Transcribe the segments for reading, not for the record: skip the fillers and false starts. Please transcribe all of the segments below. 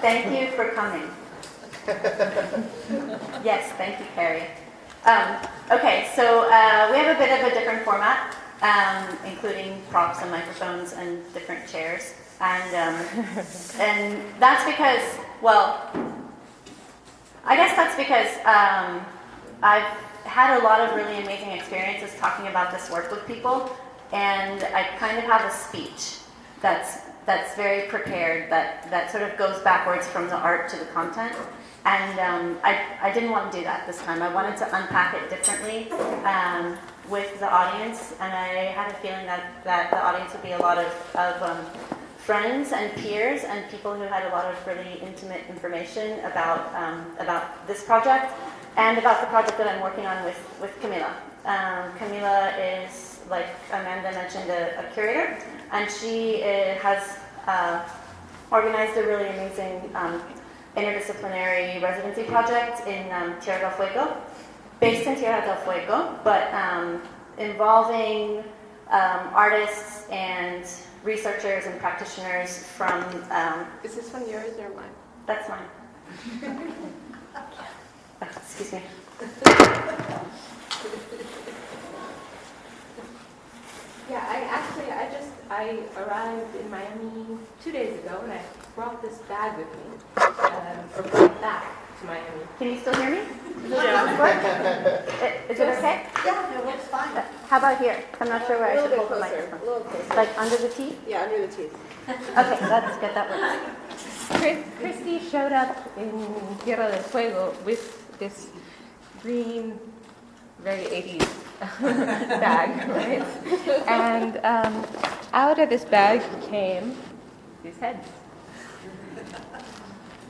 Thank you for coming. Yes, thank you, Carrie. Okay, so we have a bit of a different format, including props and microphones and different chairs. And that's because, well, I guess that's because I've had a lot of really amazing experiences talking about this work with people, and I kind of have a speech that's very prepared, that sort of goes backwards from the art to the content. And I didn't want to do that this time. I wanted to unpack it differently with the audience, and I had a feeling that the audience would be a lot of friends and peers and people who had a lot of really intimate information about this project and about the project that I'm working on with Camila. Camila is, like Amanda mentioned, a curator, and she has organized a really amazing interdisciplinary residency project in Tierra del Fuego, based in Tierra del Fuego, but involving artists and researchers and practitioners from... Is this one yours or mine? That's mine. Excuse me. Yeah, I arrived in Miami 2 days ago, and I brought this bag with me, or brought it back to Miami. Can you still hear me? Yeah. Is it okay? Yeah, it works fine. How about here? I'm not sure where I should hold the microphone. A little closer. Like under the teeth? Yeah, under the teeth. Okay, that's good. That works. Christy showed up in Tierra del Fuego with this green, very 80s bag, right? And out of this bag came these heads.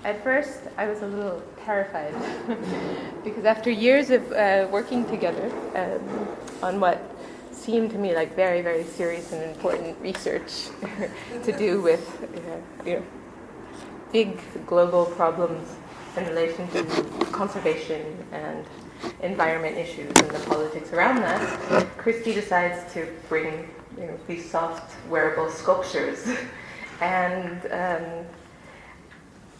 At first, I was a little terrified because after years of working together on what seemed to me like very, very serious and important research to do with big global problems in relation to conservation and environment issues and the politics around that, Christy decides to bring these soft, wearable sculptures. And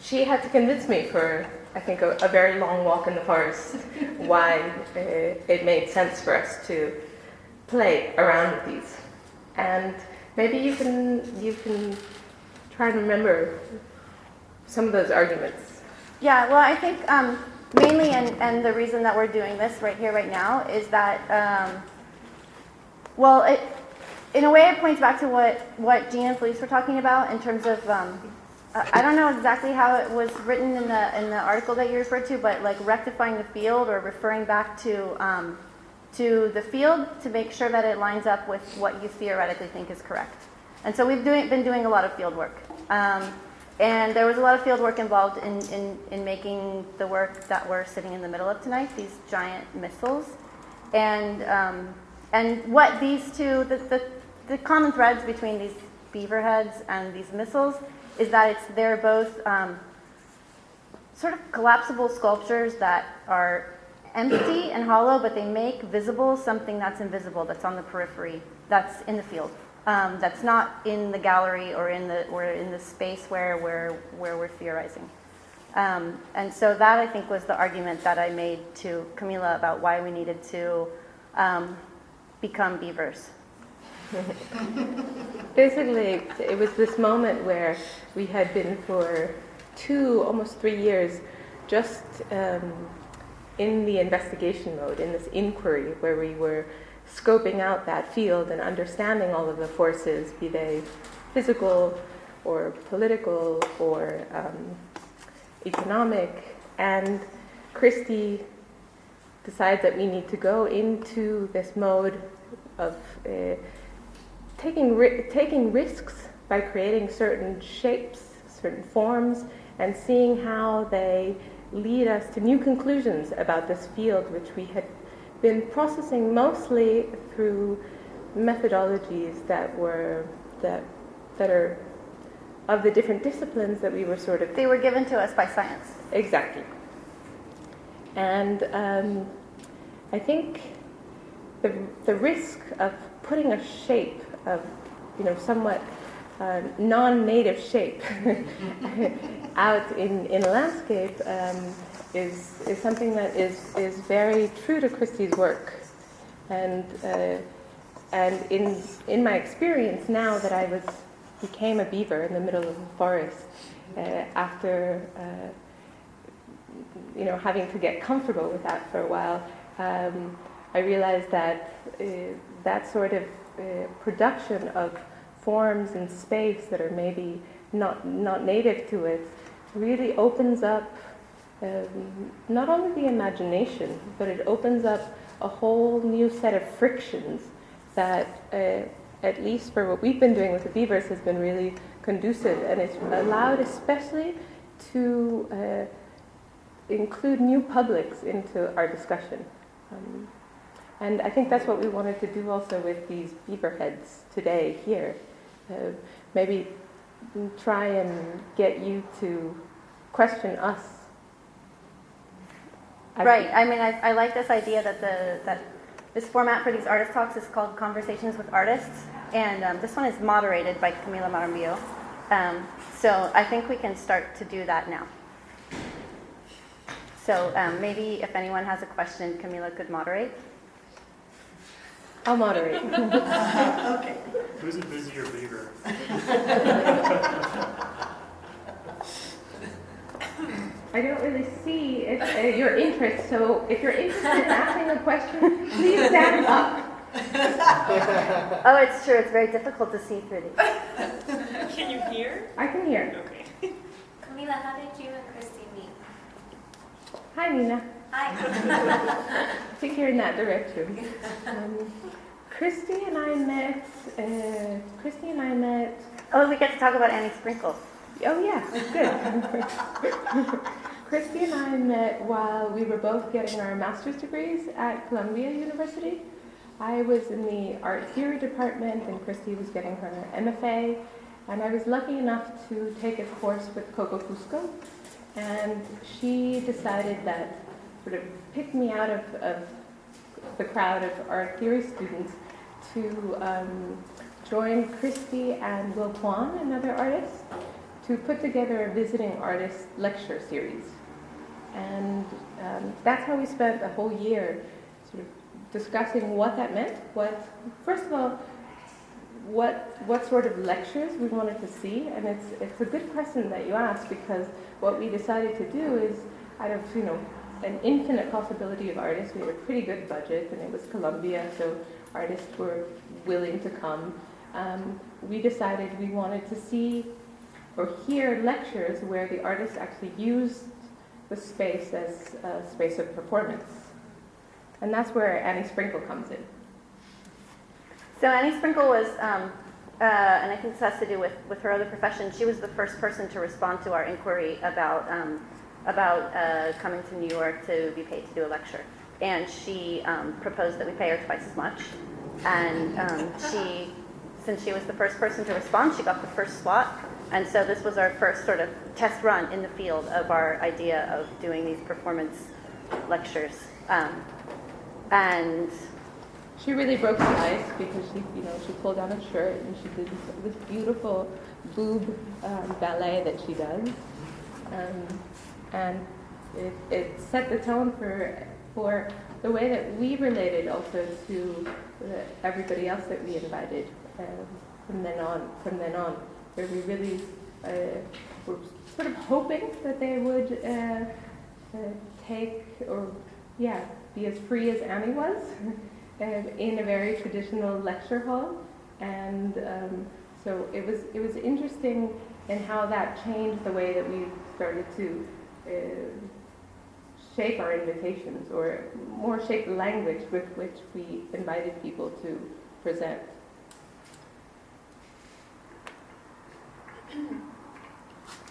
she had to convince me for, I think, a very long walk in the forest why it made sense for us to play around with these. And maybe you can try and remember some of those arguments. Yeah, well, I think mainly, and the reason that we're doing this right here, right now, is that, in a way it points back to what Jean and Felice were talking about in terms of, I don't know exactly how it was written in the article that you referred to, but like rectifying the field or referring back to the field to make sure that it lines up with what you theoretically think is correct. And so we've been doing a lot of field work. And there was a lot of field work involved in making the work that we're sitting in the middle of tonight, these giant missiles. And what these two, the common threads between these beaver heads and these missiles is that they're both sort of collapsible sculptures that are empty and hollow, but they make visible something that's invisible, that's on the periphery, that's in the field. That's not in the gallery or in the space where we're theorizing. And so that, I think, was the argument that I made to Camila about why we needed to become beavers. Basically, it was this moment where we had been for almost 3 years, just in the investigation mode, in this inquiry, where we were scoping out that field and understanding all of the forces, be they physical or political or economic. And Christy decides that we need to go into this mode of taking risks by creating certain shapes, certain forms, and seeing how they lead us to new conclusions about this field, which we had been processing mostly through methodologies that are of the different disciplines that we were sort of... They were given to us by science. Exactly. And I think the risk of putting a shape of, somewhat non-native shape out in a landscape is something that is very true to Christy's work. And in my experience now that I became a beaver in the middle of the forest after having to get comfortable with that for a while, I realized that that sort of production of forms and space that are maybe not native to it really opens up not only the imagination, but it opens up a whole new set of frictions that, at least for what we've been doing with the beavers, has been really conducive, and it's allowed especially to include new publics into our discussion. And I think that's what we wanted to do also with these beaver heads today here. Maybe try and get you to question us. Right. I mean, I like this idea that this format for these artist talks is called Conversations with Artists, and this one is moderated by Camila Rambio. So I think we can start to do that now. So maybe if anyone has a question, Camila could moderate. I'll moderate. Okay. Who's a busier beaver? I don't really see your interest, so if you're interested in asking a question, please stand up. Oh, it's true. It's very difficult to see through these. Can you hear? I can hear. Okay. Camila, how did you and Christy meet? Hi, Nina. Hi. I think you're in that direction. Christy and I met. Oh, we get to talk about Annie Sprinkle. Oh yeah, good. Christy and I met while we were both getting our master's degrees at Columbia University. I was in the art theory department and Christy was getting her MFA, and I was lucky enough to take a course with Coco Fusco, and she decided that sort of picked me out of the crowd of art theory students to join Christy and Will Kwan, another artist, to put together a visiting artist lecture series. And that's how we spent a whole year sort of discussing what that meant. First of all, what sort of lectures we wanted to see. And it's a good question that you asked, because what we decided to do is, out of an infinite possibility of artists, we had a pretty good budget, and it was Columbia, so artists were willing to come. We decided we wanted to see or hear lectures where the artists actually used the space as a space of performance. And that's where Annie Sprinkle comes in. So Annie Sprinkle was, and I think this has to do with her other profession, she was the first person to respond to our inquiry about coming to New York to be paid to do a lecture. And she proposed that we pay her twice as much. And since she was the first person to respond, she got the first slot. And so this was our first sort of test run in the field of our idea of doing these performance lectures. And she really broke the ice, because she pulled down her shirt and she did this beautiful boob ballet that she does. And it set the tone for the way that we related also to everybody else that we invited from then on, where we really were sort of hoping that they would be as free as Annie was in a very traditional lecture hall. And so it was interesting in how that changed the way that we started to shape our invitations, or more shape the language with which we invited people to present.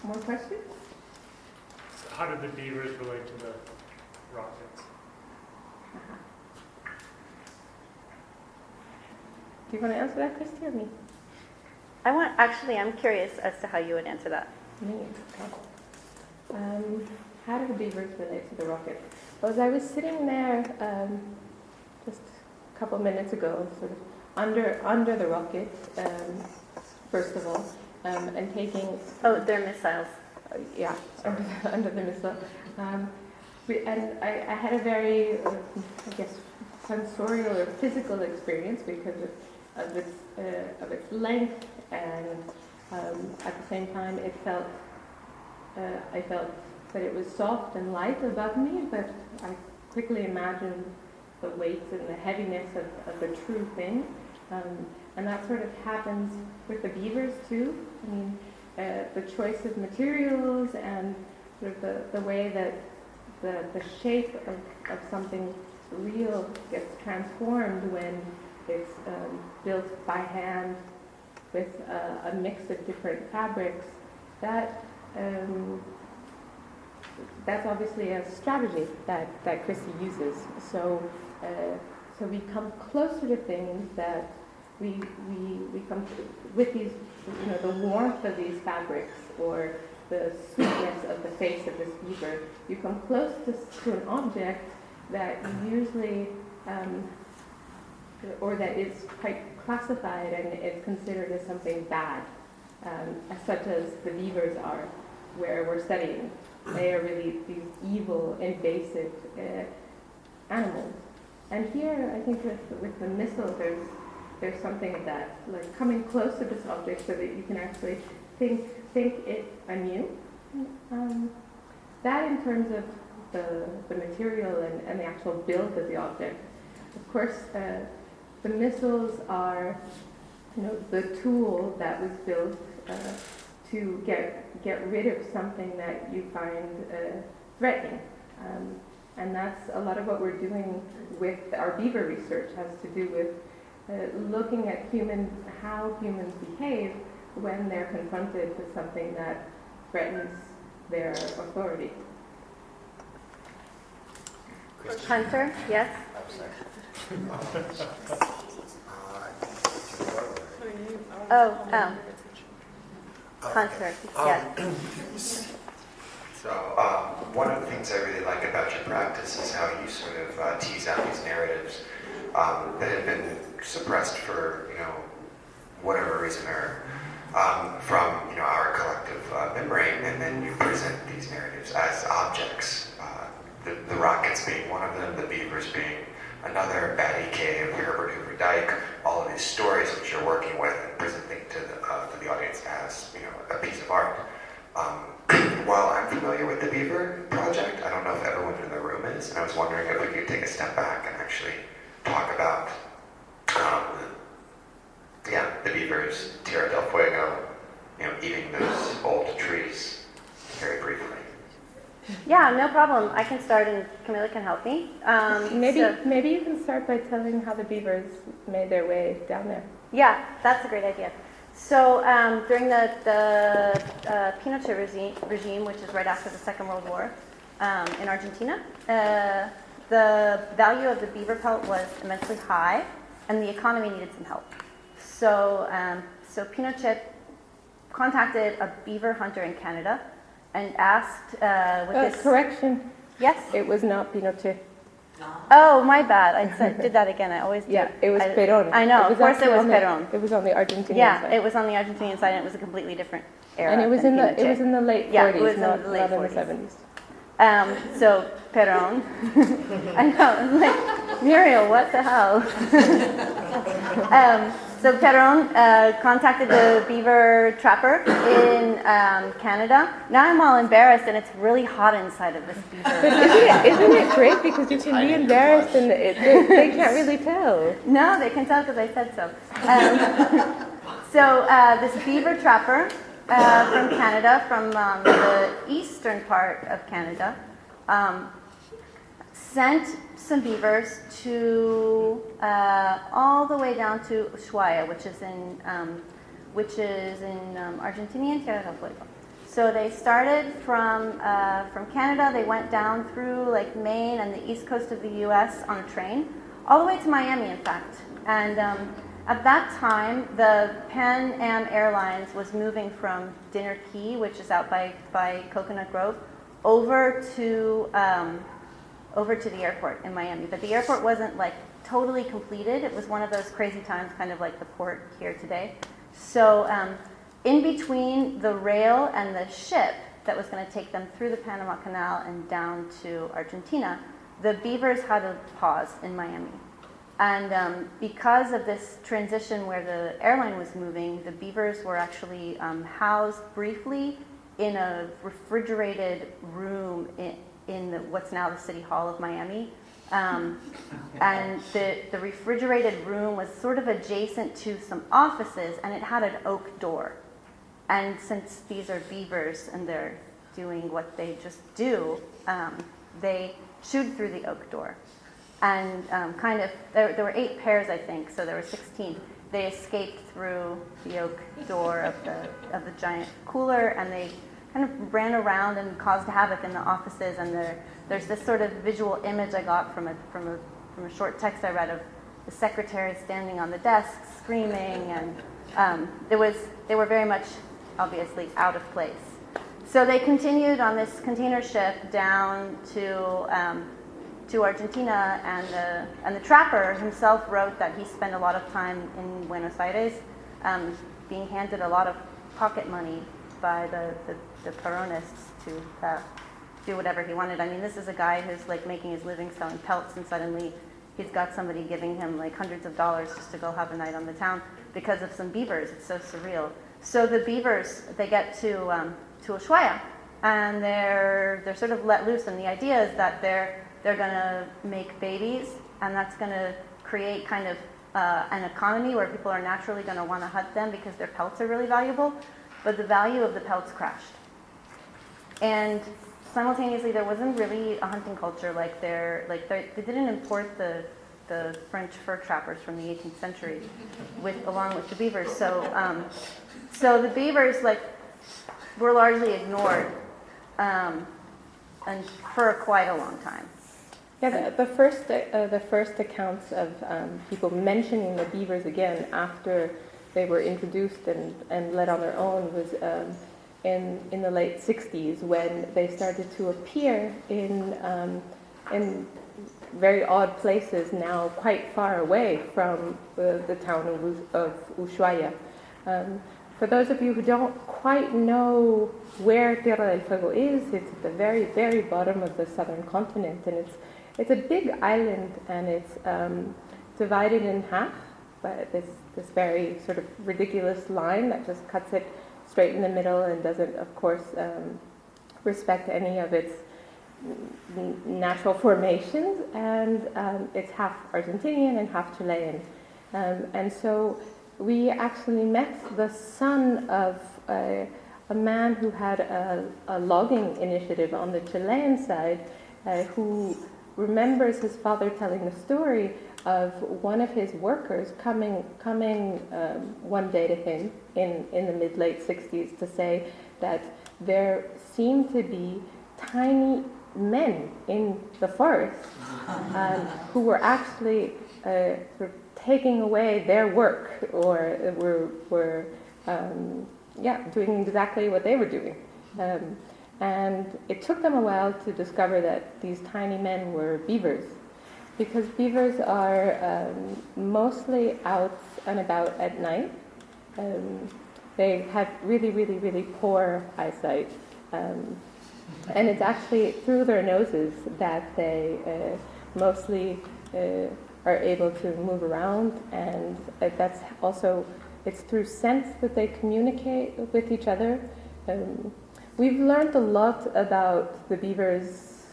More questions? So how did the beavers relate to the rockets? Do you want to answer that, Christy, or me? I'm curious as to how you would answer that. Me, okay. How do the beavers relate to the rocket? Well, as I was sitting there just a couple minutes ago, sort of under the rocket, first of all, and taking Oh, they're missiles. yeah, under the missile. And I had a very, I guess, sensorial or physical experience because of its length, and at the same time, I felt that it was soft and light above me, but I quickly imagined the weight and the heaviness of the true thing. And that sort of happens with the beavers too. I mean, the choice of materials and sort of the way that the shape of something real gets transformed when it's built by hand with a mix of different fabrics. That's obviously a strategy that Christy uses. So we come closer to things that we come with these, the warmth of these fabrics or the sweetness of the face of this beaver. You come close to an object that usually, or that is quite classified and it's considered as something bad, such as the beavers are, where we're studying. They are really these evil, invasive animals. And here, I think with the missile, there's something of that, like coming close to this object so that you can actually think it anew. That in terms of the material and the actual build of the object. Of course, the missiles are, the tool that was built to get rid of something that you find threatening. And that's a lot of what we're doing with our beaver research, has to do with looking at how humans behave when they're confronted with something that threatens their authority. Hunter, yes? Oh. Hunter, yes. So one of the things I really like about your practice is how you sort of tease out these narratives that have been suppressed for whatever reason or from our collective memory, and then you present these narratives as objects. The rockets being one of them, the beavers being another, Batty Cave, Herbert Hoover Dyke, all of these stories which you're working with and presenting to the audience as a piece of art. While I'm familiar with the Beaver Project, I don't know if everyone in the room is, and I was wondering if we could take a step back and actually talk about the beavers, Tierra del Fuego, eating those old trees very briefly. Yeah, no problem. I can start and Camila can help me. Maybe you can start by telling how the beavers made their way down there. Yeah, that's a great idea. So during the Pinochet regime, which is right after the Second World War in Argentina, the value of the beaver pelt was immensely high, and the economy needed some help. So Pinochet contacted a beaver hunter in Canada and asked correction. Yes? It was not Pinochet. Oh, my bad. I did that again. I always do. Yeah, it was Perón. I know. Of course it was Perón. It was on the Argentinian Yeah, side. it was on the Argentinian side, and it was a completely different era. And it was in the late 40s, yeah, it was not in the late in the 40s. 70s. So Perón, I know, like, Muriel, what the hell? So Perón contacted the beaver trapper in Canada. Now I'm all embarrassed, and it's really hot inside of this beaver. But isn't it great, because you can be embarrassed and they can't really tell. No, they can tell because I said so. So this beaver trapper from Canada, from the eastern part of Canada, sent some beavers to all the way down to Ushuaia, which is in Argentinian Tierra del Fuego. So they started from Canada. They went down through like Maine and the east coast of the U.S. on a train, all the way to Miami, in fact. And at that time, the Pan Am Airlines was moving from Dinner Key, which is out by Coconut Grove, over to the airport in Miami. But the airport wasn't like totally completed. It was one of those crazy times, kind of like the port here today. So in between the rail and the ship that was going to take them through the Panama Canal and down to Argentina, the beavers had a pause in Miami. And because of this transition where the airline was moving, the beavers were actually housed briefly in a refrigerated room in what's now the City Hall of Miami. And the refrigerated room was sort of adjacent to some offices, and it had an oak door. And since these are beavers and they're doing what they just do, they chewed through the oak door. And there were 8 pairs, I think, so there were 16. They escaped through the oak door of the giant cooler, and they kind of ran around and caused havoc in the offices. And there's this sort of visual image I got from a short text I read of the secretary standing on the desk screaming, and they were very much obviously out of place. So they continued on this container ship down to Argentina, and the trapper himself wrote that he spent a lot of time in Buenos Aires, being handed a lot of pocket money by the Peronists to do whatever he wanted. I mean, this is a guy who's like making his living selling pelts, and suddenly he's got somebody giving him like hundreds of dollars just to go have a night on the town because of some beavers. It's so surreal. So the beavers, they get to Ushuaia, and they're sort of let loose, and the idea is that they're going to make babies, and that's going to create kind of an economy where people are naturally going to want to hunt them because their pelts are really valuable, but the value of the pelts crashed. And simultaneously, there wasn't really a hunting culture they didn't import the French fur trappers from the 18th century along with the beavers. So the beavers were largely ignored and for quite a long time. Yeah, the first accounts of people mentioning the beavers again after they were introduced and led on their own was in the late 60s, when they started to appear in very odd places now quite far away from the town of Ushuaia. For those of you who don't quite know where Tierra del Fuego is, it's at the very, very bottom of the southern continent, and it's a big island, and it's divided in half by this very sort of ridiculous line that just cuts it straight in the middle and doesn't, of course, respect any of its natural formations, and it's half Argentinian and half Chilean. And so we actually met the son of a man who had a logging initiative on the Chilean side, who remembers his father telling the story of one of his workers coming one day to him in the mid-late 60s to say that there seemed to be tiny men in the forest who were actually sort of taking away their work, or were doing exactly what they were doing. And it took them a while to discover that these tiny men were beavers, because beavers are mostly out and about at night. They have really, really, really poor eyesight. And it's actually through their noses that they mostly are able to move around, and that's also, it's through scent that they communicate with each other. We've learned a lot about the beavers'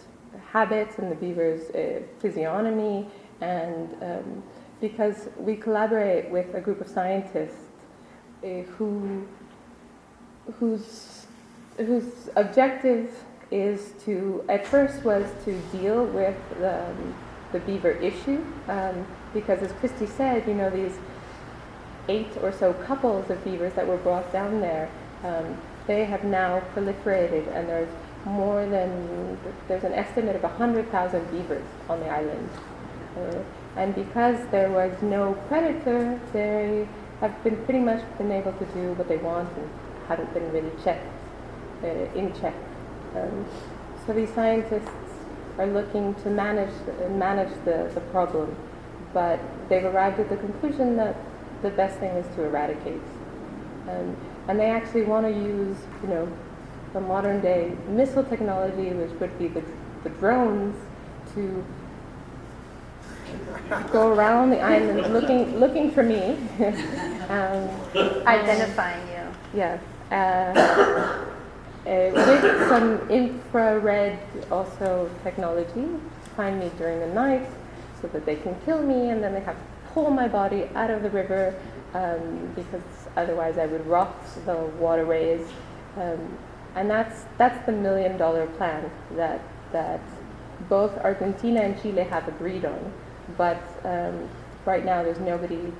habits and the beavers' physiognomy, and because we collaborate with a group of scientists whose objective is at first was to deal with the beaver issue, because as Christy said, these 8 or so couples of beavers that were brought down there, they have now proliferated, and there's an estimate of 100,000 beavers on the island. And because there was no predator, they have pretty much been able to do what they want and haven't been really in check. So these scientists are looking to manage the problem, but they've arrived at the conclusion that the best thing is to eradicate And they actually want to use, the modern day missile technology, which would be the drones, to go around the island looking for me. Identifying you. Yeah. With some infrared also technology to find me during the night so that they can kill me, and then they have to pull my body out of the river because otherwise I would rot the waterways. And that's the $1 million plan that both Argentina and Chile have agreed on. But right now there's nobody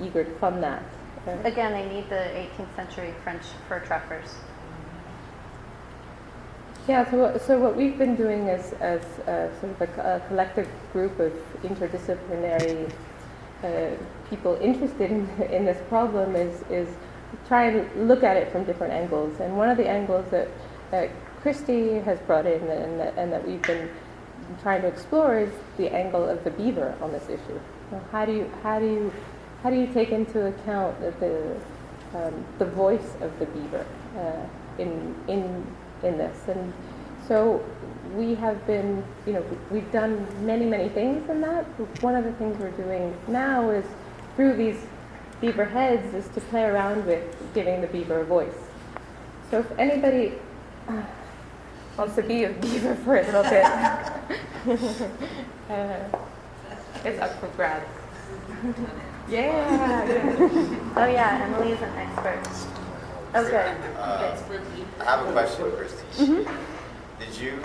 eager to fund that. Again, they need the 18th century French fur trappers. Yeah, so what we've been doing as sort of a collective group of interdisciplinary people interested in this problem is try and look at it from different angles. And one of the angles that Christy has brought in and that we've been trying to explore is the angle of the beaver on this issue. How do you take into account the voice of the beaver in this? And so we have been, we've done many things in that. One of the things we're doing now is through these beaver heads is to play around with giving the beaver a voice. So if anybody wants to be a beaver for a little bit, it's up for grabs. Yeah. Oh yeah, Emily is an expert. Oh good. I have a question, Christy. Mm-hmm. Did you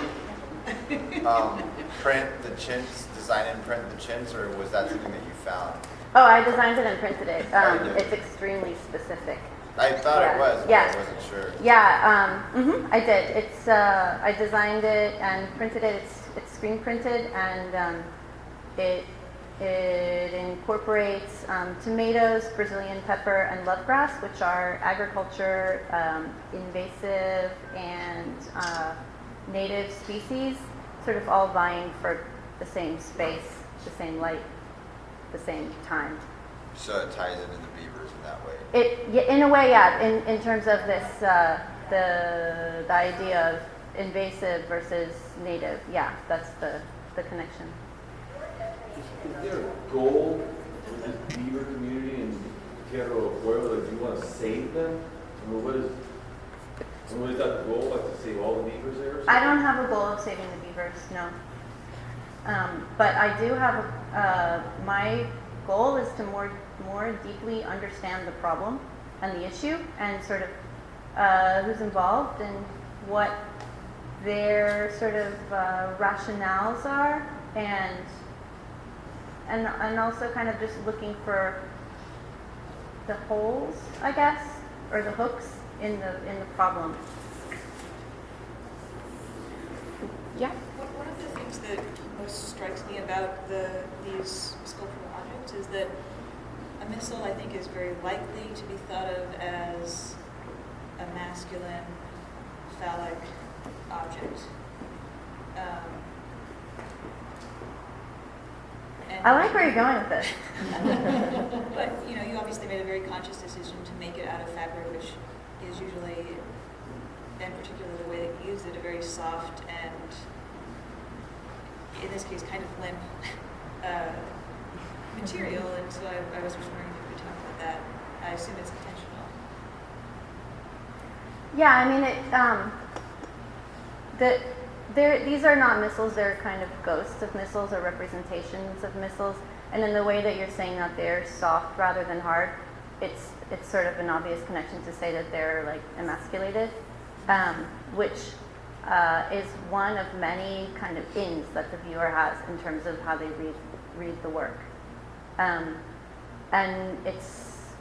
print the chintz, design and print the chintz, or was that something that you found? Oh, I designed it and printed it. Oh, you did? It's extremely specific. I thought Yeah. it was, but Yeah. I wasn't sure. Yeah, I did. It's I designed it and printed it. It's screen printed, and it incorporates tomatoes, Brazilian pepper, and lovegrass, which are agriculture invasive and native species, sort of all vying for the same space, the same light, the same time. So it ties into the beavers in that way. In a way, yeah. In terms of this, the idea of invasive versus native, yeah, that's the connection. Is there a goal with this beaver community in Tierra del Fuego that you want to save them? I mean, what is that goal? Like to save all the beavers there? Or I don't have a goal of saving the beavers, no. But I do have my goal is to more deeply understand the problem and the issue, and sort of who's involved and what their sort of rationales are, and also kind of just looking for the holes, I guess, or the hooks in the problem. Yeah. One of the things that most strikes me about these sculptural objects is that a missile, I think, is very likely to be thought of as a masculine, phallic object. I like where you're going with this. But you obviously made a very conscious decision to make it out of fabric, which is usually, and particularly the way that you used it, a very soft and, in this case, kind of limp material. And so I was just wondering if you could talk about that. I assume it's intentional. Yeah, I mean, these are not missiles, they're kind of ghosts of missiles or representations of missiles. And in the way that you're saying that they're soft rather than hard, it's sort of an obvious connection to say that they're like emasculated, which is one of many kind of ins that the viewer has in terms of how they read the work. And it's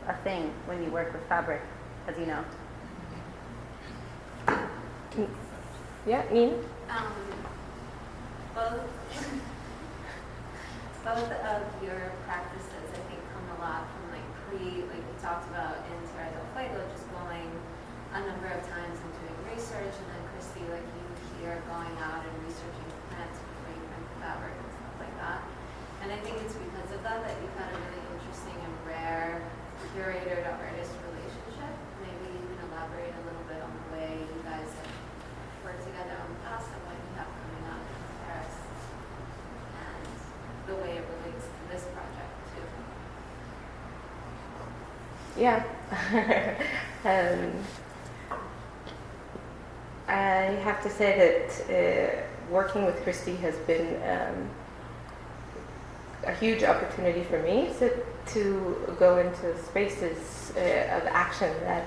a thing when you work with fabric, as you know. Yeah, Nina? Both of your practices, I think, come a lot from like you talked about in Tierra del Fuego, just going a number of times and doing research, and then Christy, like you here, going out and researching plants before you print the fabric and stuff like that. And I think it's because of that you've had a really interesting and rare curator to artist relationship. Maybe you can elaborate a little bit on the way you guys have worked together on the past and what you have coming up in Paris, and the way it relates to this project too. Yeah. I have to say that working with Christy has been a huge opportunity for me to go into spaces of action that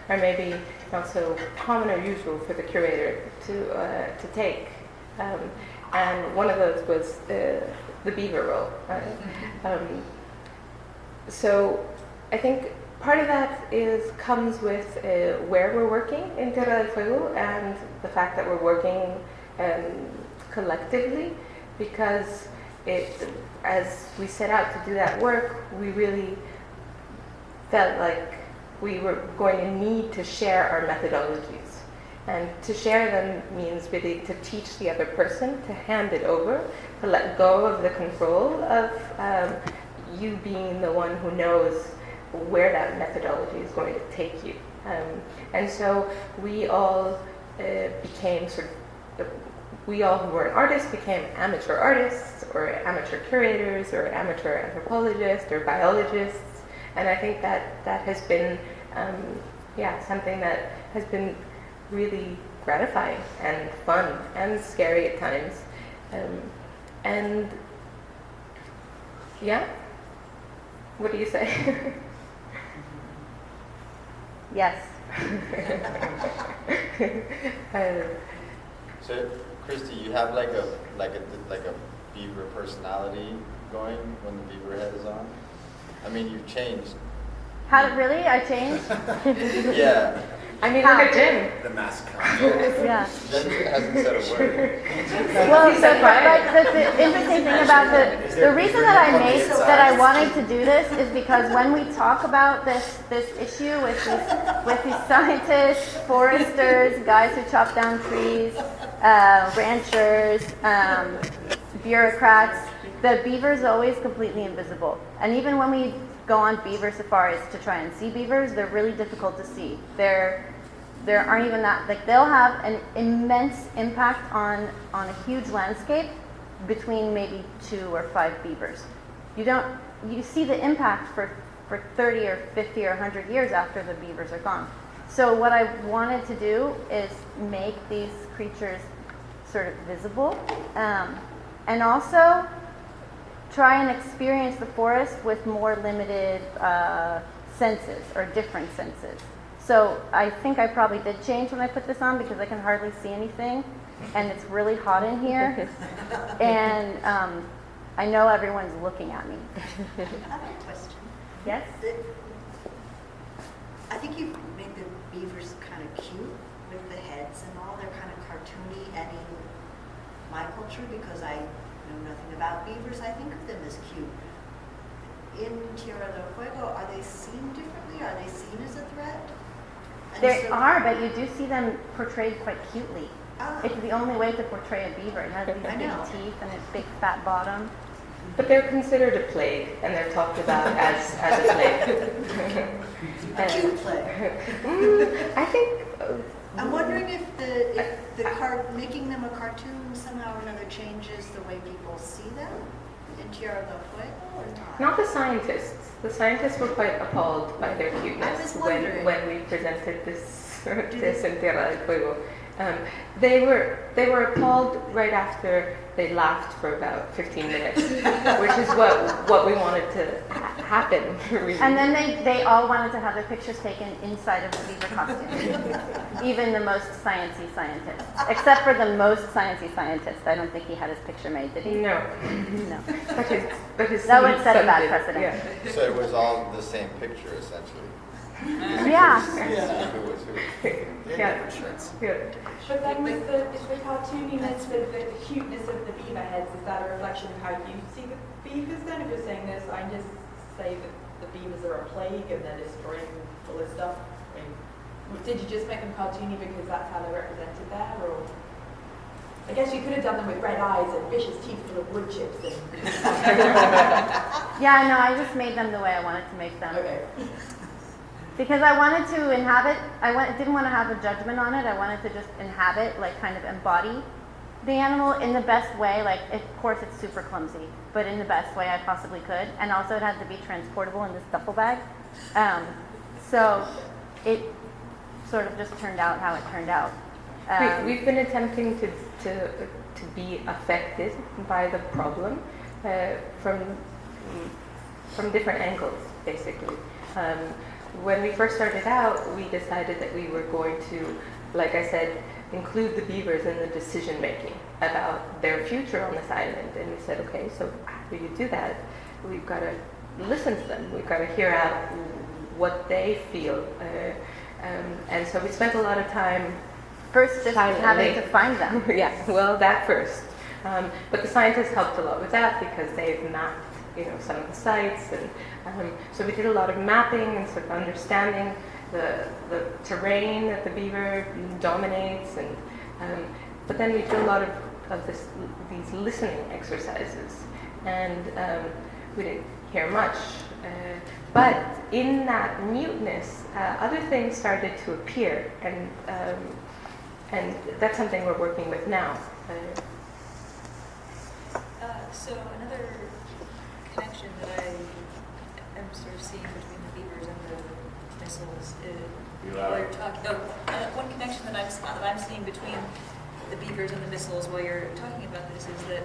are maybe not so common or usual for the curator to take. And one of those was the beaver role. So I think part of that comes with where we're working in Tierra del Fuego and the fact that we're working collectively, because as we set out to do that work, we really felt like we were going to need to share our methodologies. And to share them means really to teach the other person, to hand it over, to let go of the control of you being the one who knows where that methodology is going to take you. And so we all became we all who weren't artists became amateur artists or amateur curators or amateur anthropologists or biologists. And I think that has been, something that has been really gratifying and fun and scary at times. And yeah, what do you say? Yes. So, Christy, you have like a beaver personality going when the beaver head is on? I mean, you've changed. Really? I changed? Yeah. I mean, look at Jim. The mascot. Yeah. Jim hasn't said a word. Well, the interesting thing about the reason that I wanted to do this is because when we talk about this issue with these scientists, foresters, guys who chop down trees, ranchers, bureaucrats, the beaver's always completely invisible. And even when we go on beaver safaris to try and see beavers, they're really difficult to see. There aren't even that, like, they'll have an immense impact on a huge landscape between maybe 2 or 5 beavers. You see the impact for 30 or 50 or 100 years after the beavers are gone. So what I wanted to do is make these creatures sort of visible, and also try and experience the forest with more limited senses or different senses. So I think I probably did change when I put this on because I can hardly see anything, and it's really hot in here, and I know everyone's looking at me. I have a question. Yes? I think you've made the beavers kind of cute with the heads and all. They're kind of cartoony, and in my culture, because I know nothing about beavers, I think of them as cute. In Tierra del Fuego, are they seen differently? Are they seen as a threat? And They are, but you do see them portrayed quite cutely. Ah. It's the only way to portray a beaver. It has these I big know. teeth and a big fat bottom. But they're considered a plague, and they're talked about as a plague. A cute play. I think. I'm wondering if making them a cartoon somehow or another changes the way people see them in Tierra del Fuego or not? Not the scientists. The scientists were quite appalled by their cuteness when we presented this in Tierra del Fuego. They were appalled right after they laughed for about 15 minutes, which is what we wanted to happen. Really. And then they all wanted to have their pictures taken inside of the beaver costume. Even the most sciencey scientist. Except for the most sciencey scientist. I don't think he had his picture made, did he? No. No. But his That would set a bad did. precedent. Yeah. So it was all the same picture, essentially. Yeah. Who was who? Yeah. Yeah. But then with the cartooniness, the cuteness of the beaver heads, is that a reflection of how you see the beavers then? If you're saying this, scientists say that the beavers are a plague and they're destroying all this stuff. I mean, did you just make them cartoony because that's how they're represented there, or? I guess you could have done them with red eyes and vicious teeth full of wood chips and... Yeah, no, I just made them the way I wanted to make them. Okay. Because I wanted to inhabit, didn't want to have a judgment on it. I wanted to just inhabit, like kind of embody the animal in the best way. Like, of course, it's super clumsy, but in the best way I possibly could. And also, it had to be transportable in this duffel bag. So it sort of just turned out how it turned out. We've been attempting to be affected by the problem from different angles, basically. When we first started out, we decided that we were going to, like I said, include the beavers in the decision making about their future on this island. And we said, okay, so how do you do that? We've got to listen to them. We've got to hear out what they feel. And so we spent a lot of time First, just having to find them. Yeah, well, that first. But the scientists helped a lot with that because they've mapped, some of the sites, and so we did a lot of mapping and sort of understanding the terrain that the beaver dominates, and but then we did a lot of these listening exercises, and we didn't hear much. But in that muteness, other things started to appear, and that's something we're working with now. So another connection that I am sort of seeing between the beavers and the missiles while you're talking. One connection that I'm seeing between the beavers and the missiles while you're talking about this is that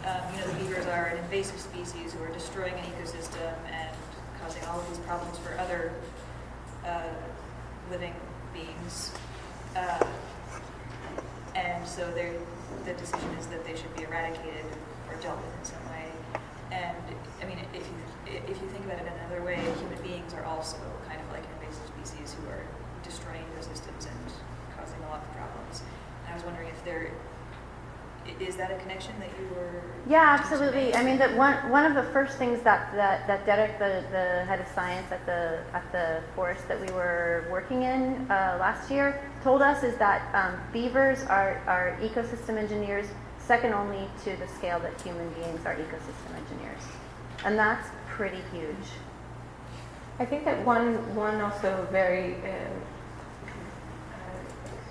the beavers are an invasive species who are destroying an ecosystem and causing all of these problems for other living beings. And so the decision is that they should be eradicated or dealt with in some way. And I mean, if you think about it another way, human beings are also kind of like an invasive species who are destroying ecosystems and causing a lot of problems. And I was wondering if is that a connection that you were? Yeah, absolutely. I mean, that one of the first things that Derek, the head of science at the forest that we were working in last year, told us is that beavers are ecosystem engineers, second only to the scale that human beings are ecosystem engineers, and that's pretty huge. I think that one also very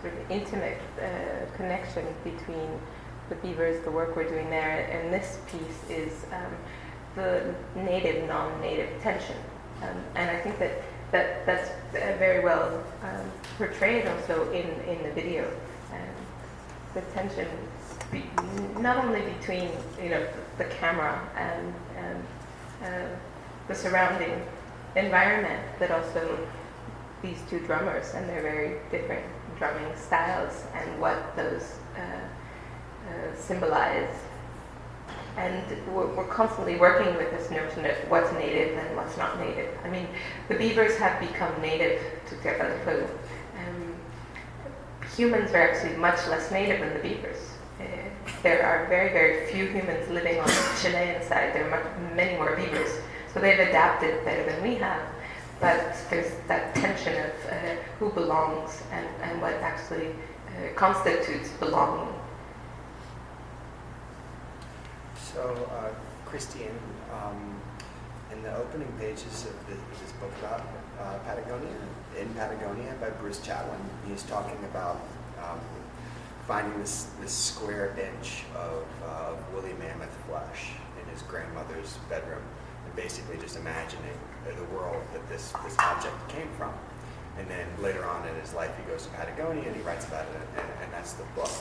sort of intimate connection between the beavers, the work we're doing there, and this piece is the native, non-native tension. And I think that's very well portrayed also in the video. The tension, not only between the camera and the surrounding environment, but also these two drummers and their very different drumming styles and what those symbolize. And we're constantly working with this notion of what's native and what's not native. I mean, the beavers have become native to Tierra del Fuego. Humans are actually much less native than the beavers. There are very, very few humans living on the Chilean side. There are many more beavers. So they've adapted better than we have. But there's that tension of who belongs and what actually constitutes belonging. So, Christine, in the opening pages of this book about in Patagonia by Bruce Chatwin, he's talking about finding this square inch of woolly mammoth flesh in his grandmother's bedroom, and basically just imagining the world that this object came from. And then later on in his life, he goes to Patagonia and he writes about it, and that's the book.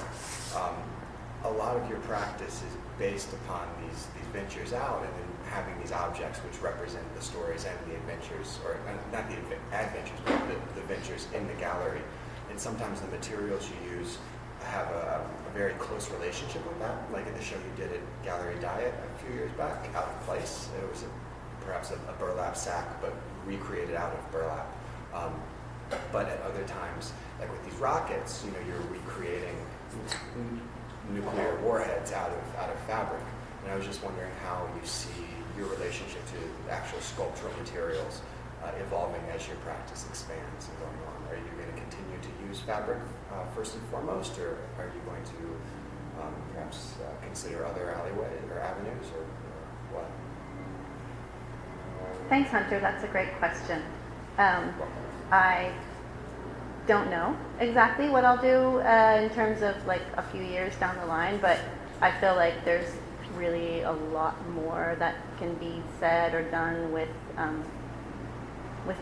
A lot of your practice is based upon these ventures out and then having these objects which represent the stories and the adventures, or not the adventures, but the ventures in the gallery. And sometimes the materials you use have a very close relationship with that. Like in the show you did at Gallery Diet a few years back, Out of Place. It was perhaps a burlap sack, but recreated out of burlap. But at other times, like with these rockets, you're recreating nuclear warheads out of fabric. And I was just wondering how you see your relationship to actual sculptural materials evolving as your practice expands and going on. Are you going to continue to use fabric first and foremost, or are you going to perhaps consider other alleyways or avenues or what? Thanks, Hunter. That's a great question. I don't know exactly what I'll do in terms of like a few years down the line, but I feel like there's really a lot more that can be said or done with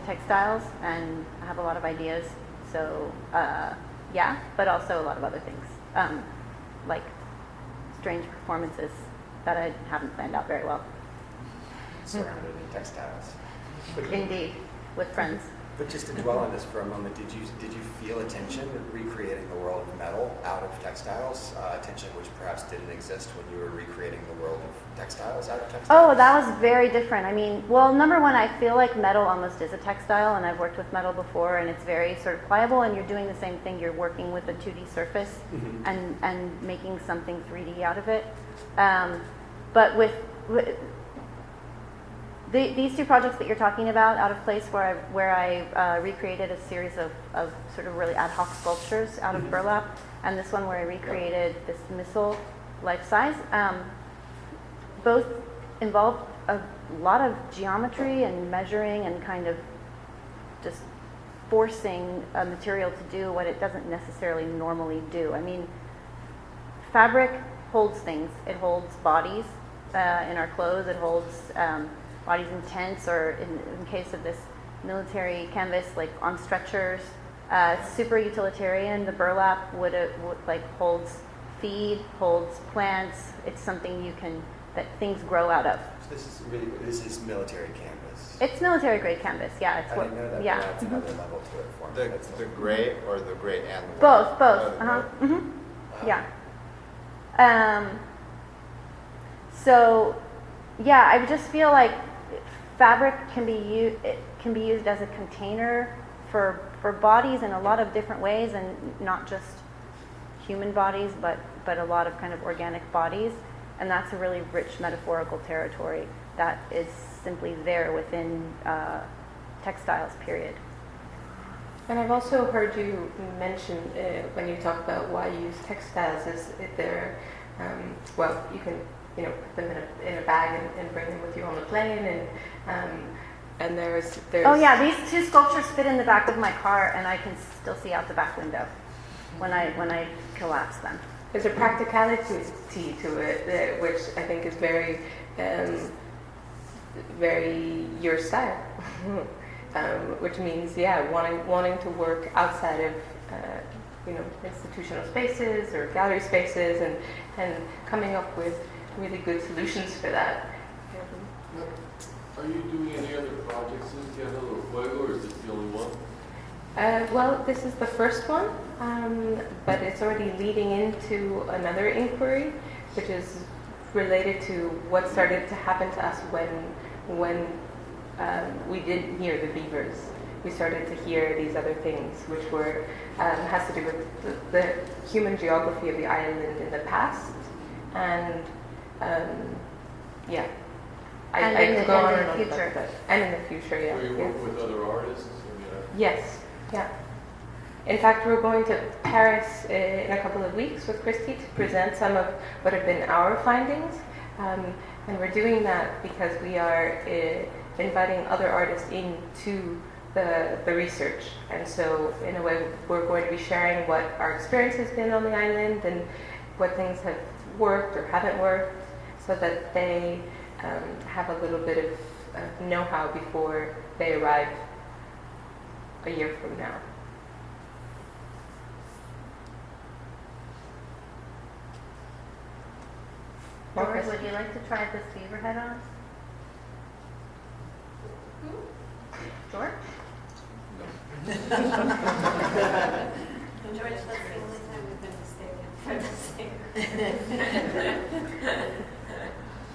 textiles, and I have a lot of ideas. So yeah, but also a lot of other things, like strange performances that I haven't planned out very well. Surrounded in textiles. Indeed, with friends. But just to dwell on this for a moment, did you feel a tension recreating the world of metal out of textiles? A tension which perhaps didn't exist when you were recreating the world of textiles out of textiles? Oh, that was very different. I mean, well, number one, I feel like metal almost is a textile, and I've worked with metal before, and it's very sort of pliable, and you're doing the same thing. You're working with a 2D surface and making something 3D out of it. But with these two projects that you're talking about, Out of Place, where I recreated a series of sort of really ad hoc sculptures out of burlap, and this one where I recreated this missile life size, both involved a lot of geometry and measuring and kind of just forcing a material to do what it doesn't necessarily normally do. I mean, fabric holds things. It holds bodies in our clothes. It holds bodies in tents, or in case of this military canvas, like on stretchers. Super utilitarian. The burlap would like holds feed, holds plants. It's something that things grow out of. So this is military canvas. It's military grade canvas. Yeah, it's I didn't know that. Yeah. But that's another level to it for me. The gray or the gray and the white? Both. Oh, the both. Yeah. So, yeah, I just feel like fabric can be used as a container for bodies in a lot of different ways, and not just human bodies, but a lot of kind of organic bodies, and that's a really rich metaphorical territory that is simply there within textiles, period. And I've also heard you mention when you talk about why you use textiles, is there, well, you can put them in a bag and bring them with you on the plane, and there's Oh yeah, these two sculptures fit in the back of my car, and I can still see out the back window when I collapse them. There's a practicality to it, which I think is very, very your style. Which means, yeah, wanting to work outside of, institutional spaces or gallery spaces, and coming up with really good solutions for that. Are you doing any other projects in Tierra del Fuego, or is this the only one? Well, this is the first one, but it's already leading into another inquiry, which is related to what started to happen to us when we didn't hear the beavers. We started to hear these other things, which were has to do with the human geography of the island in the past, and yeah. And I in could the- go and on in and the on about future. that. And in the future, yeah. Are you yeah. working with other artists? Yes, yeah. In fact, we're going to Paris in a couple of weeks with Christy to present some of what have been our findings. And we're doing that because we are inviting other artists into the research. And so, in a way, we're going to be sharing what our experience has been on the island and what things have worked or haven't worked, so that they have a little bit of know-how before they arrive a year from now. George, would you like to try this beaver head on? George? George, that's the only time we've been mistaken.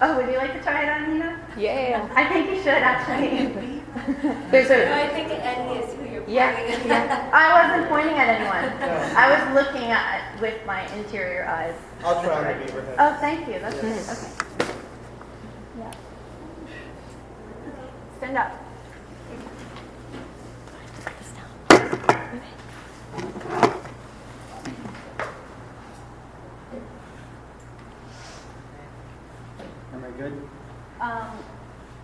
Oh, would you like to try it on, Nina? Yeah. I think you should, actually. There's No, a I think Eddie is who you're pointing yeah, at. yeah. I wasn't pointing at anyone. I was looking at it with my interior eyes. I'll try on the beaver head. Oh, thank you. That's okay. Yeah. Stand up. I good?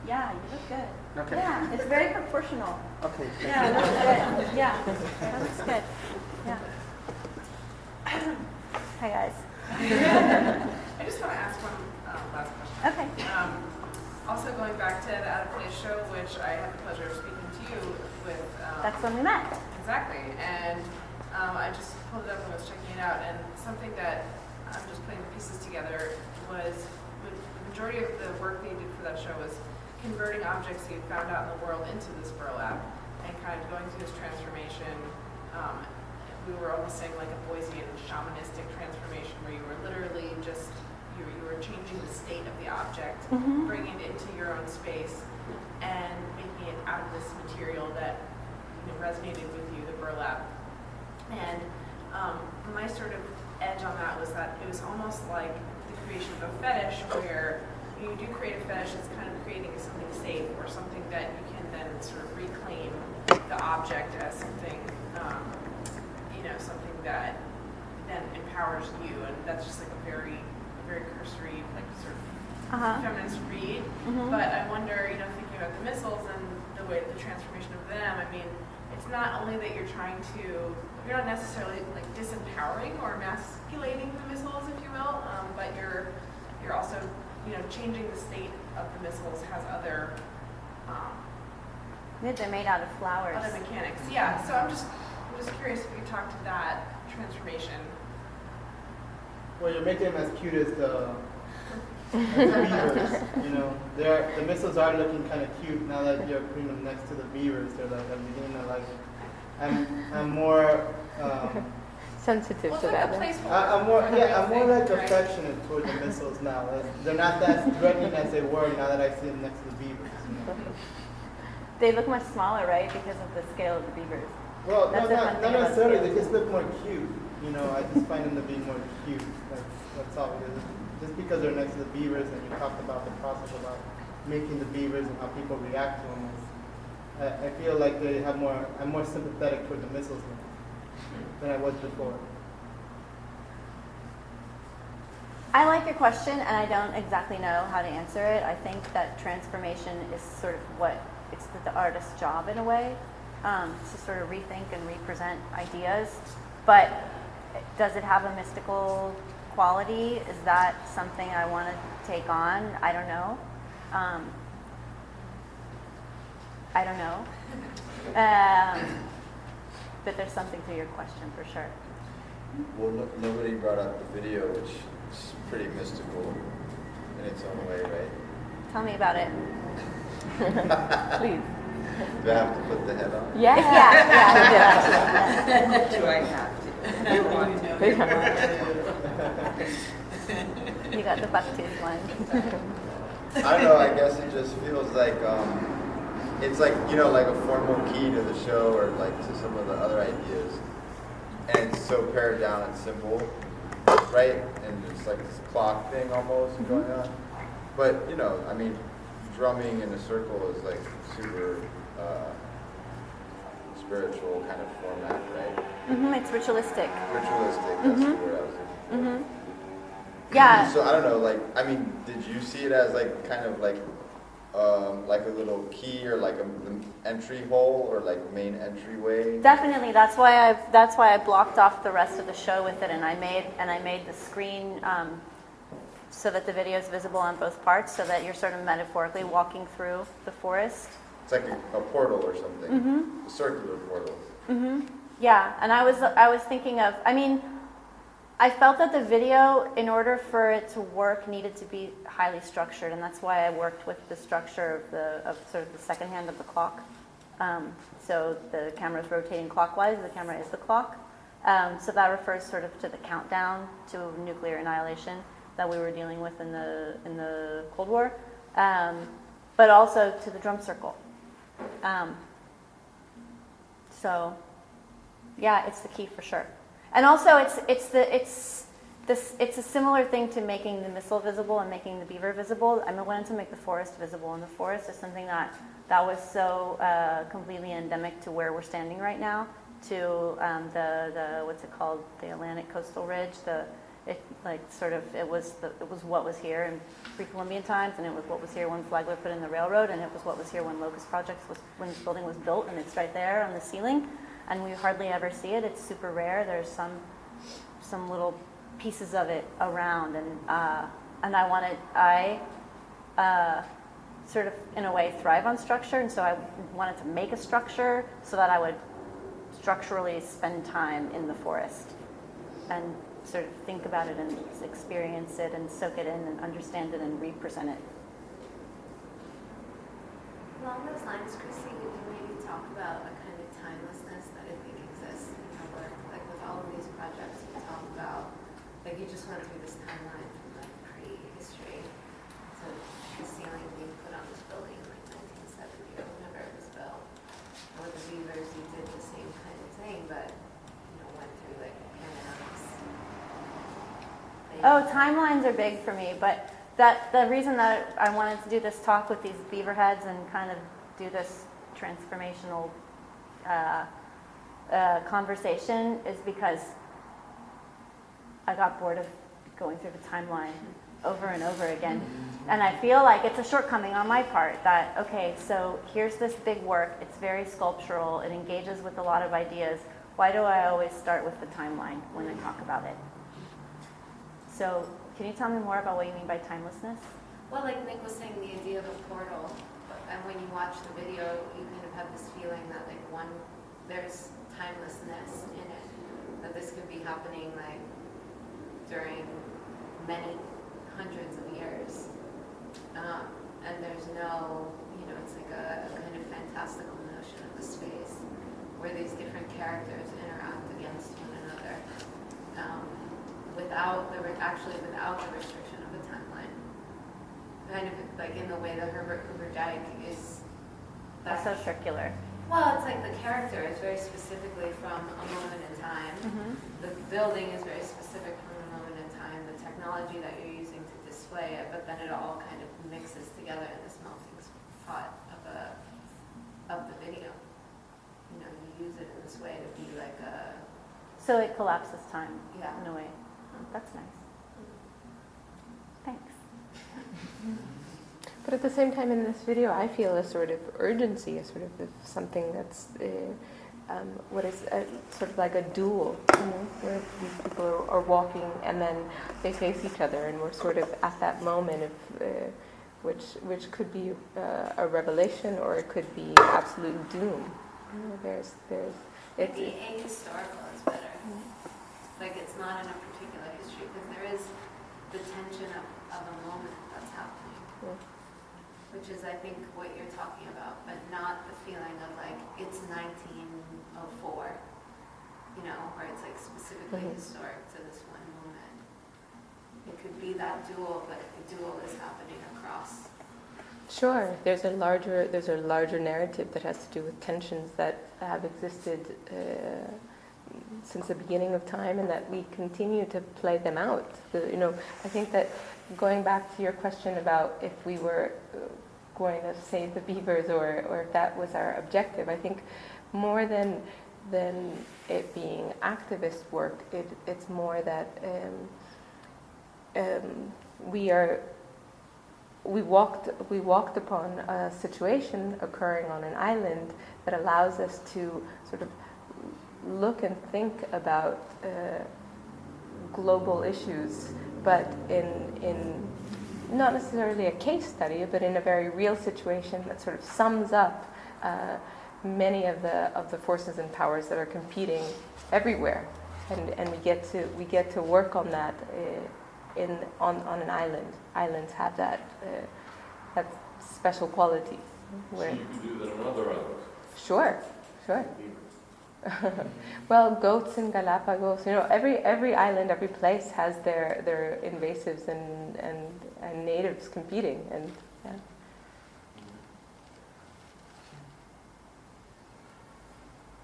Yeah, you look good. Okay. Yeah, it's very proportional. Okay, thank Yeah, you. it looks good. Yeah, that looks good. Yeah. Hi, guys. I just want to ask one last question. Okay. Also going back to the Out of Place show, which I had the pleasure of speaking to you with. That's when we met. Exactly. And I just pulled it up and was checking it out. And something that I'm just putting the pieces together was the majority of the work that you did for that show was converting objects you found out in the world into this burlap and kind of going through this transformation. We were almost saying like a Boysian shamanistic transformation where you were literally just, you were changing the state of the object, bringing it into your own space and making it out of this material that resonated with you, the burlap. And my sort of edge on that was that it was almost like the creation of a fetish where you do create a fetish, it's kind of creating something safe or something that you can then sort of reclaim the object as something, something that then empowers you, and that's just like a very cursory, like sort of feminist read. But I wonder, thinking about the missiles and the way the transformation of them, I mean, it's not only that you're not necessarily like disempowering or emasculating the missiles, if you will, but you're also, changing the state of the missiles has other They're made out of flowers. other mechanics. Yeah, so I'm just curious if you could talk to that transformation. Well, you're making them as cute as the beavers. The missiles are looking kind of cute now that you're putting them next to the beavers. They're like, I'm beginning to like. I'm more. Sensitive Well, to it's like that. a placeholder. I'm more like Right. affectionate toward the missiles now. They're not that threatening as they were now that I see them next to the beavers. They look much smaller, right, because of the scale of the beavers. Well, That's the fun not thing about necessarily. scales. They just look more cute. I just find them to be more cute. That's all it is. Just because they're next to the beavers, and you talked about the process about making the beavers and how people react to them. I feel like they have more. I'm more sympathetic toward the missiles now than I was before. I like your question, and I don't exactly know how to answer it. I think that transformation is sort of it's the artist's job in a way, to sort of rethink and represent ideas. But does it have a mystical quality? Is that something I want to take on? I don't know. But there's something to your question for sure. Well, nobody brought up the video, which is pretty mystical in its own way, right? Tell me about it. Please. Do I have to put the head on? Yeah. Do I have to? I don't want to. You got the buck-tooth one. I don't know, I guess it just feels like, it's like, like a formal key to the show or like to some of the other ideas. And it's so pared down and simple, right? And it's like this clock thing almost going on. But, drumming in a circle is like super spiritual kind of format, right? It's ritualistic. Ritualistic, that's the word I was looking for. Yeah. So I don't know, did you see it as like kind of like a little key or like an entry hole or like main entryway? Definitely. That's why I blocked off the rest of the show with it, and I made the screen so that the video is visible on both parts, so that you're sort of metaphorically walking through the forest. It's like a portal or something, a circular portal. Yeah, and I was thinking of. I felt that the video, in order for it to work, needed to be highly structured, and that's why I worked with the structure of sort of the second hand of the clock. So the camera is rotating clockwise. The camera is the clock. So that refers sort of to the countdown to nuclear annihilation that we were dealing with in the Cold War, but also to the drum circle. So, yeah, it's the key for sure. And also, it's a similar thing to making the missile visible and making the beaver visible. I wanted to make the forest visible, and the forest is something that was so completely endemic to where we're standing right now, to the what's it called, the Atlantic Coastal Ridge, It was what was here in pre-Columbian times, and it was what was here when Flagler put in the railroad, and it was what was here when Locust Projects when this building was built, and it's right there on the ceiling, and we hardly ever see it. It's super rare. There's some little pieces of it around, and I sort of in a way thrive on structure, and so I wanted to make a structure so that I would structurally spend time in the forest and sort of think about it and experience it and soak it in and understand it and represent it. Along those lines, Christy, would you maybe talk about a kind of timelessness that I think exists in your work? Like with all of these projects you talk about, like you just went through this timeline from like pre-history to the ceiling being put on this building in like 1970 or whenever it was built. And with the Beavers, you did the same kind of thing, but went through like pandemics. Oh, timelines are big for me, but the reason that I wanted to do this talk with these beaver heads and kind of do this transformational conversation is because I got bored of going through the timeline over and over again. And I feel like it's a shortcoming on my part that, okay, so here's this big work, it's very sculptural, it engages with a lot of ideas. Why do I always start with the timeline when I talk about it? So can you tell me more about what you mean by timelessness? Well, like Nick was saying, the idea of a portal, and when you watch the video, you kind of have this feeling that there's timelessness in it, that this could be happening like during many hundreds of years. And there's no, it's like a kind of fantastical notion of the space where these different characters interact against one another. Without the restriction of a timeline, kind of like in the way that Herbert Hoover Dyke is. That's so circular. Well, it's like the character is very specifically from a moment in time. Mm-hmm. The building is very specific from a moment in time. The technology that you're using to display it, but then it all kind of mixes together in this melting pot of the video. You use it in this way to be like a. So it collapses time. Yeah. In a way. Oh, that's nice. Thanks. But at the same time, in this video, I feel a sort of urgency, a sort of something that's sort of like a duel, where these people are walking and then they face each other, and we're sort of at that moment of which could be a revelation or it could be absolute doom. Maybe ahistorical is better. Like it's not in a particular history, because there is the tension of a moment that's happening, which is, I think, what you're talking about, but not the feeling of like it's 1904, where it's like specifically historic to this one moment. It could be that duel, but the duel is happening across. Sure, there's a larger narrative that has to do with tensions that have existed since the beginning of time, and that we continue to play them out. I think that going back to your question about if we were going to save the beavers or if that was our objective, I think more than it being activist work, it's more that we walked upon a situation occurring on an island that allows us to sort of look and think about global issues, but in not necessarily a case study, but in a very real situation that sort of sums up many of the forces and powers that are competing everywhere, and we get to work on that on an island. Islands have that special quality. So you can do that on other islands? Sure. Well, goats in Galapagos, every island, every place has their invasives and natives competing, and yeah.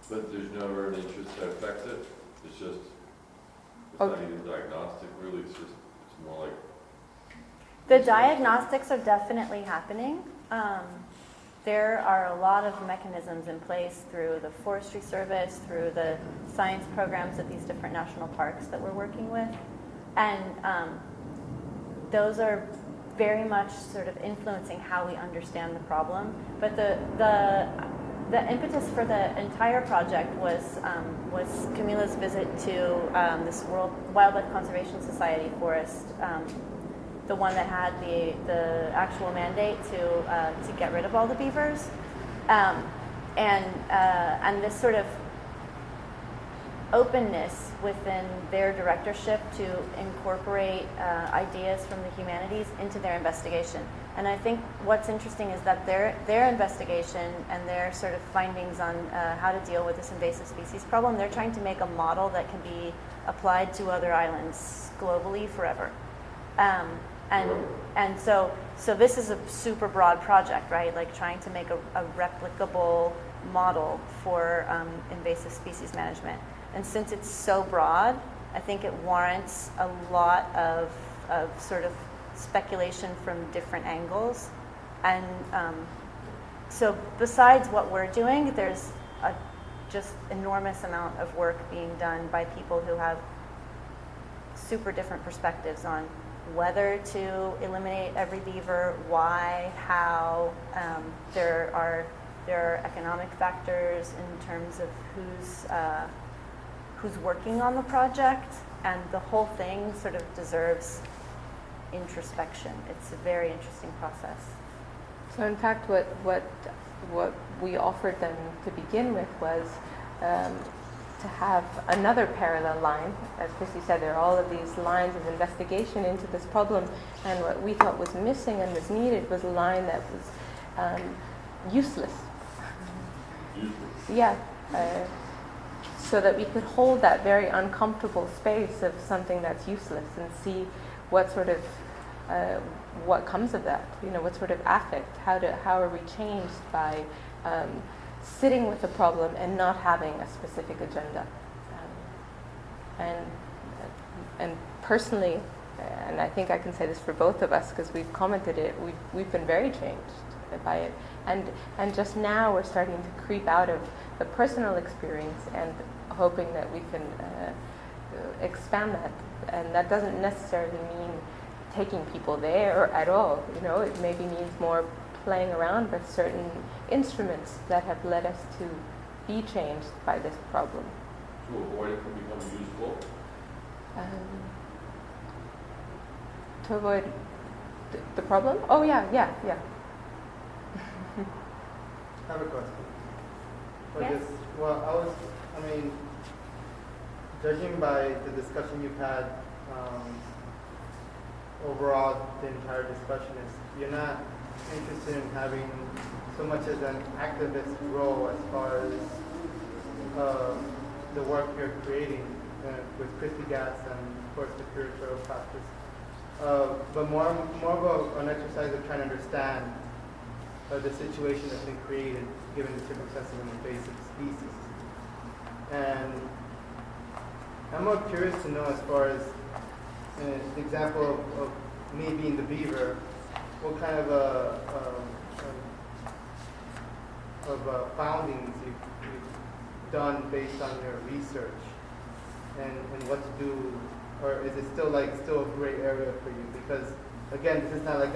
But there's never an interest to affect it. It's not even diagnostic, really. It's more like. The diagnostics are definitely happening. There are a lot of mechanisms in place through the Forestry Service, through the science programs at these different national parks that we're working with, And those are very much sort of influencing how we understand the problem. But the impetus for the entire project was Camila's visit to this World Wildlife Conservation Society forest, the one that had the actual mandate to get rid of all the beavers, and this sort of openness within their directorship to incorporate ideas from the humanities into their investigation. And I think what's interesting is that their investigation and their sort of findings on how to deal with this invasive species problem, they're trying to make a model that can be applied to other islands globally forever. And so this is a super broad project, right? Like trying to make a replicable model for invasive species management. And since it's so broad, I think it warrants a lot of sort of speculation from different angles. And so besides what we're doing, there's a just enormous amount of work being done by people who have super different perspectives on whether to eliminate every beaver, why, how. There are economic factors in terms of who's working on the project, and the whole thing sort of deserves introspection. It's a very interesting process. So in fact, what we offered them to begin with was to have another parallel line. As Christy said, there are all of these lines of investigation into this problem, and what we thought was missing and was needed was a line that was useless. Yeah. So that we could hold that very uncomfortable space of something that's useless and see what sort of what comes of that. You know, what sort of affect? How are we changed by sitting with the problem and not having a specific agenda? And personally, and I think I can say this for both of us because we've commented it, we've been very changed by it. And just now we're starting to creep out of the personal experience and hoping that we can expand that. And that doesn't necessarily mean taking people there at all. You know, it maybe means more playing around with certain instruments that have led us to be changed by this problem. To avoid it from becoming useful? To avoid the problem? Oh, yeah. I have a question. Yes? Judging by the discussion you've had, overall, the entire discussion is you're not interested in having so much as an activist role as far as the work you're creating with Christy Gast and, of course, the curatorial practice. But more of an exercise of trying to understand the situation that's been created given the circumstances of invasive species. And I'm more curious to know, as far as the example of me being the beaver, what kind of foundings you've done based on your research, and what to do, or is it still a gray area for you? Because again, this is not like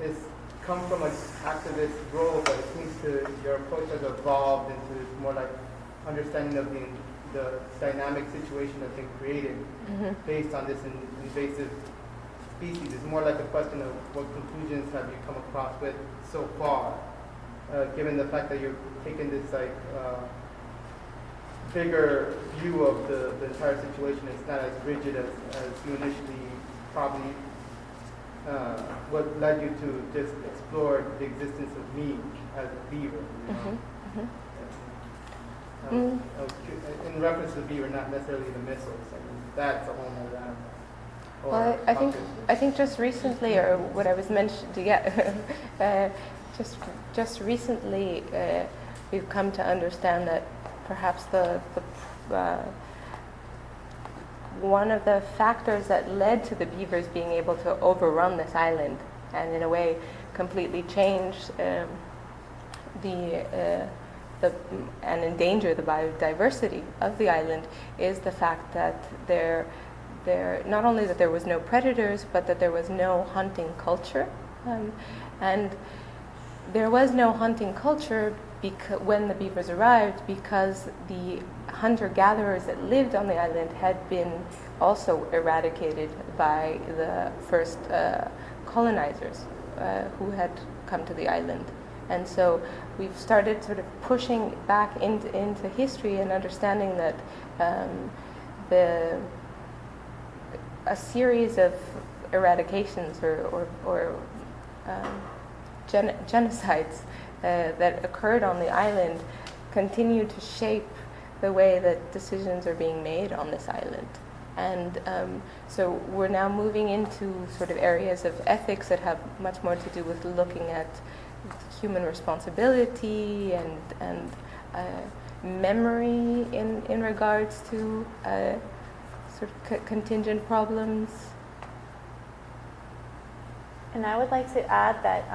it's come from an activist role, but it seems to your approach has evolved into more like understanding of the dynamic situation that's been created based on this invasive species. It's more like a question of what conclusions have you come across with so far, given the fact that you're taking this bigger view of the entire situation. It's not as rigid as you initially probably what led you to just explore the existence of me as a beaver. In reference to the beaver, not necessarily the missiles. I mean, that's a whole nother. Well, I think just recently, or what I was mentioning, just recently, we've come to understand that perhaps the one of the factors that led to the beavers being able to overrun this island and in a way completely change the and endanger the biodiversity of the island is the fact that not only that there was no predators, but that there was no hunting culture, and there was no hunting culture when the beavers arrived, because the hunter-gatherers that lived on the island had been also eradicated by the first colonizers who had come to the island. And so we've started sort of pushing back into history and understanding that a series of eradications or genocides that occurred on the island continue to shape the way that decisions are being made on this island. And so we're now moving into sort of areas of ethics that have much more to do with looking at human responsibility and memory in regards to sort of contingent problems. And I would like to add that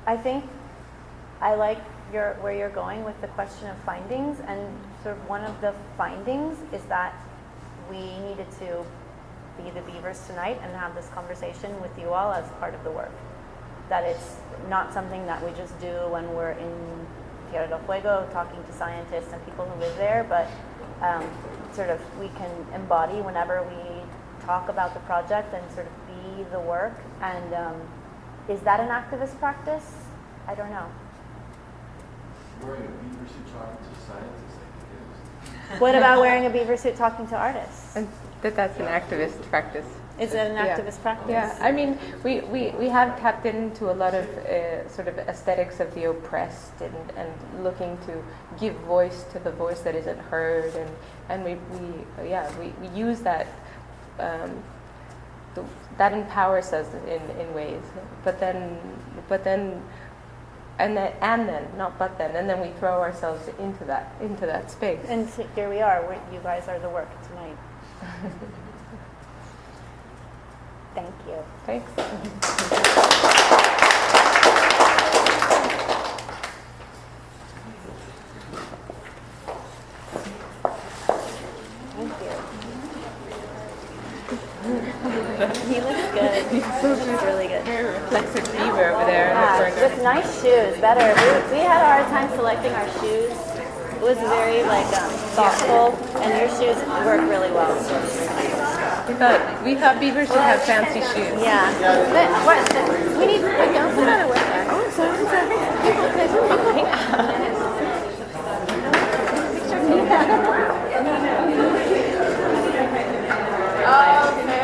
I think I like where you're going with the question of findings, and sort of one of the findings is that we needed to be the beavers tonight and have this conversation with you all as part of the work. That it's not something that we just do when we're in Tierra del Fuego talking to scientists and people who live there, but sort of we can embody whenever we talk about the project and sort of be the work. And is that an activist practice? I don't know. Wearing a beaver suit talking to scientists, I think it is. What about wearing a beaver suit talking to artists? And that's an activist practice. Is it an activist practice? Yeah, I mean, we have tapped into a lot of sort of aesthetics of the oppressed and looking to give voice to the voice that isn't heard, and we use that. That empowers us in ways, and then we throw ourselves into that space. And so here we are. You guys are the work tonight. Thank you. Thanks. Thank you. He looks good. He's really good. Very reflexive beaver over there. Yeah, with nice shoes. Better. We had a hard time selecting our shoes. It was very thoughtful, and your shoes work really well. We thought beavers should have fancy shoes. Yeah. But we need. Don't put on a website. Oh, sorry. Oh, okay.